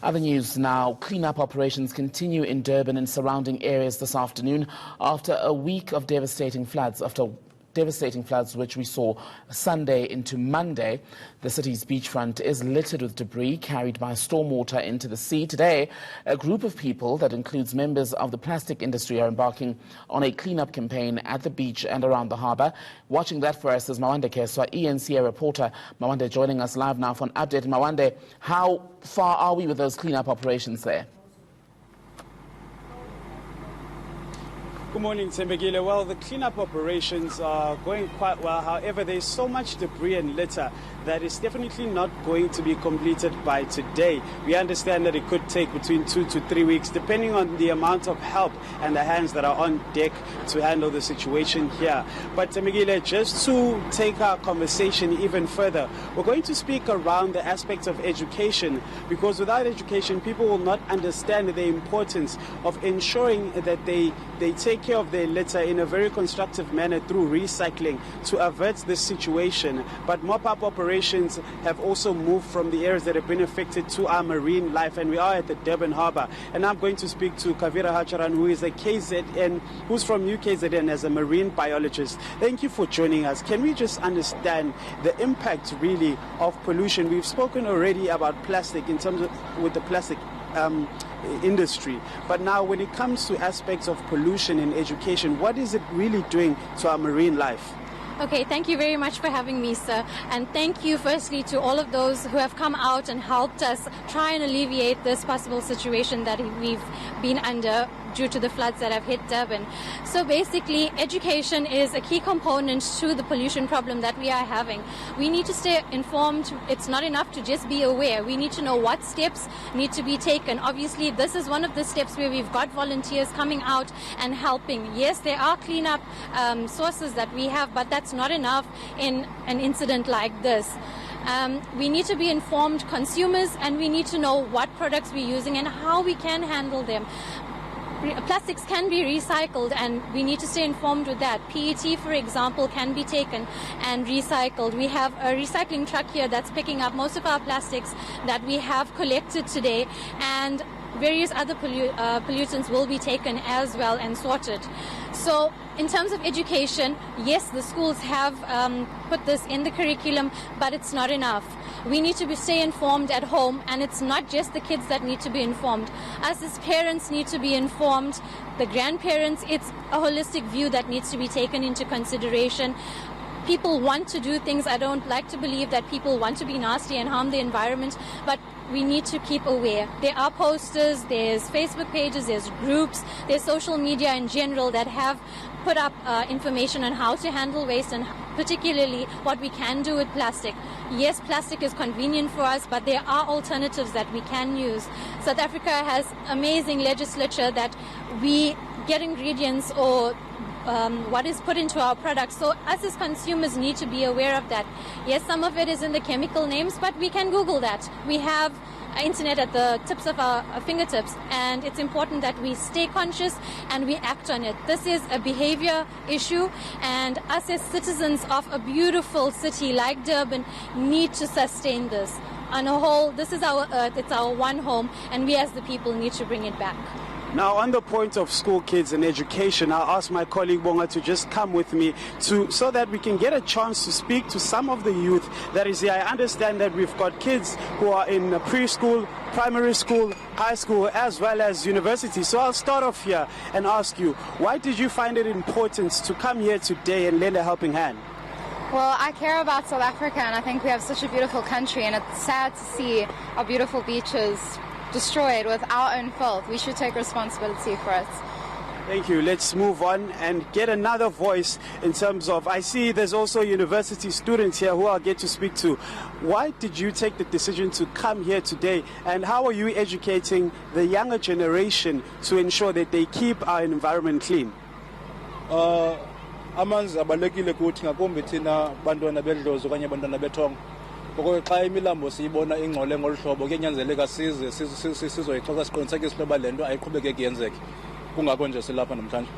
Other news now. Cleanup operations continue in Durban and surrounding areas this afternoon after a week of devastating floods. Which we saw Sunday into Monday. The city's beachfront is littered with debris carried by stormwater into the sea. Today, a group of people that includes members of the plastic industry are embarking on a cleanup campaign at the beach and around the harbour. Watching that for us is Mawande Keswa, ENCA reporter. Mawande joining us live now for an update. Mawande, how far are we with those cleanup operations there? Good morning, Tembegile. Well, the cleanup operations are going quite well. However, there's so much debris and litter that is definitely not going to be completed by today. We understand that it could take between 2 to 3 weeks, depending on the amount of help and the hands that are on deck to handle the situation here. But Tembegile, just to take our conversation even further, we're going to speak around the aspects of education, because without education, people will not understand the importance of ensuring that they take care of their litter in a very constructive manner through recycling to avert this situation. But mop-up operations have also moved from the areas that have been affected to our marine life, and we are at the Durban Harbour. And I'm going to speak to Kavira Hacharan, who is a KZN, who's from UKZN as a marine biologist. Thank you for joining us. Can we just understand the impact really of pollution? We've spoken already about plastic in terms of with the plastic industry, but now when it comes to aspects of pollution in education, what is it really doing to our marine life? Okay, thank you very much for having me, sir. And thank you firstly to all of those who have come out and helped us try and alleviate this possible situation that we've been under due to the floods that have hit Durban. So basically, education is a key component to the pollution problem that we are having. We need to stay informed. It's not enough to just be aware. We need to know what steps need to be taken. Obviously, this is one of the steps where we've got volunteers coming out and helping. Yes, there are cleanup sources that we have, but that's not enough in an incident like this. We need to be informed consumers, and we need to know what products we're using and how we can handle them. Plastics can be recycled, and we need to stay informed with that. PET, for example, can be taken and recycled. We have a recycling truck here that's picking up most of our plastics that we have collected today, and various other pollutants will be taken as well and sorted. So in terms of education, yes, the schools have put this in the curriculum, but it's not enough. We need to stay informed at home, and it's not just the kids that need to be informed. Us as parents need to be informed, the grandparents. It's a holistic view that needs to be taken into consideration. People want to do things. I don't like to believe that people want to be nasty and harm the environment, but we need to keep aware. There are posters, there's Facebook pages, there's groups, there's social media in general that have put up information on how to handle waste, and particularly what we can do with plastic. Yes, plastic is convenient for us, but there are alternatives that we can use. South Africa has amazing legislature that we get ingredients or what is put into our products. So us as consumers need to be aware of that. Yes, some of it is in the chemical names, but we can Google that. We have internet at the tips of our fingertips, and it's important that we stay conscious and we act on it. This is a behavior issue, and us as citizens of a beautiful city like Durban need to sustain this. On a whole, this is our earth, it's our one home, and we as the people need to bring it back. Now, on the point of school kids and education, I'll ask my colleague Bonga to just come with me so that we can get a chance to speak to some of the youth that is here. I understand that we've got kids who are in preschool, primary school, high school, as well as university. So I'll start off here and ask you, why did you find it important to come here today and lend a helping hand? Well, I care about South Africa, and I think we have such a beautiful country, and it's sad to see our beautiful beaches destroyed with our own filth. We should take responsibility for it. Thank you. Let's move on and get another voice in terms of, I see there's also university students here who I'll get to speak to. Why did you take the decision to come here today, and how are you educating the younger generation to ensure that they keep our environment clean? Amanzi abalekile kuthi ngakumbi thina bantwana bedlozi okanye abantwana bethongo. Ngoba xa imilambo siyibona ingcole ngolhlobo kuyanyanzeleka sizoyixoxa siqinisekise ukuba le nto ayiqhubeke kuyenzeke. Kungako nje silapha namhlanje.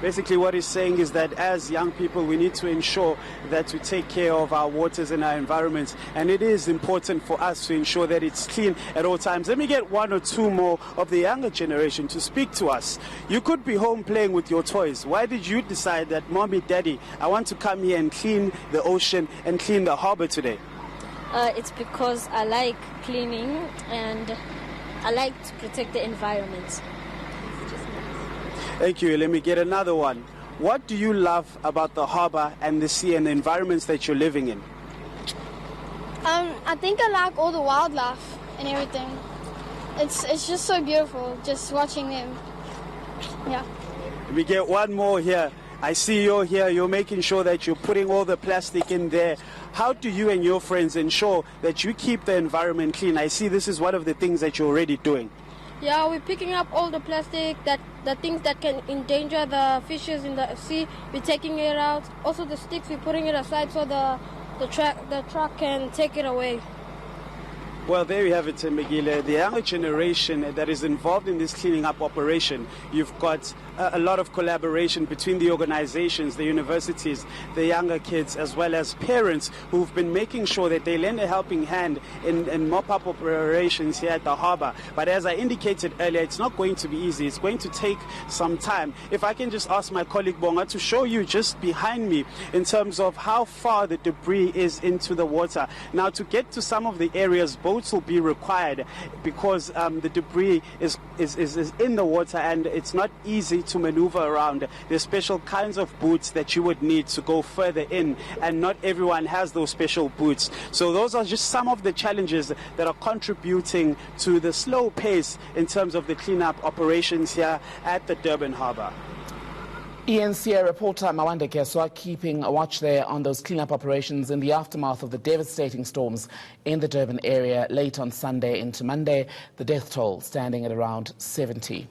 Basically what he's saying is that as young people we need to ensure that we take care of our waters and our environments, and it is important for us to ensure that it's clean at all times. Let me get one or two more of the younger generation to speak to us. You could be home playing with your toys. Why did you decide that, Mommy, Daddy, I want to come here and clean the ocean and clean the harbor today? It's because I like cleaning and I like to protect the environment. Thank you. Let me get another one. What do you love about the harbor and the sea and the environments that you're living in? I think I like all the wildlife and everything. It's just so beautiful, just watching them. Yeah. Let me get one more here. I see you're here. You're making sure that you're putting all the plastic in there. How do you and your friends ensure that you keep the environment clean? I see this is one of the things that you're already doing. Yeah, we're picking up all the plastic, the things that can endanger the fishes in the sea. We're taking it out. Also the sticks, we're putting it aside so the truck can take it away. Well, there you have it, Mbegile. The younger generation that is involved in this cleaning up operation, you've got a lot of collaboration between the organizations, the universities, the younger kids, as well as parents who've been making sure that they lend a helping hand in mop-up operations here at the harbor. But as I indicated earlier, it's not going to be easy. It's going to take some time. If I can just ask my colleague Bonga to show you just behind me in terms of how far the debris is into the water. Now, to get to some of the areas, boats will be required because the debris is in the water and it's not easy to maneuver around. There's special kinds of boots that you would need to go further in, and not everyone has those special boots. So those are just some of the challenges that are contributing to the slow pace in terms of the cleanup operations here at the Durban Harbour. ENCA reporter Mawande Keswa keeping a watch there on those cleanup operations in the aftermath of the devastating storms in the Durban area late on Sunday into Monday, the death toll standing at around 70.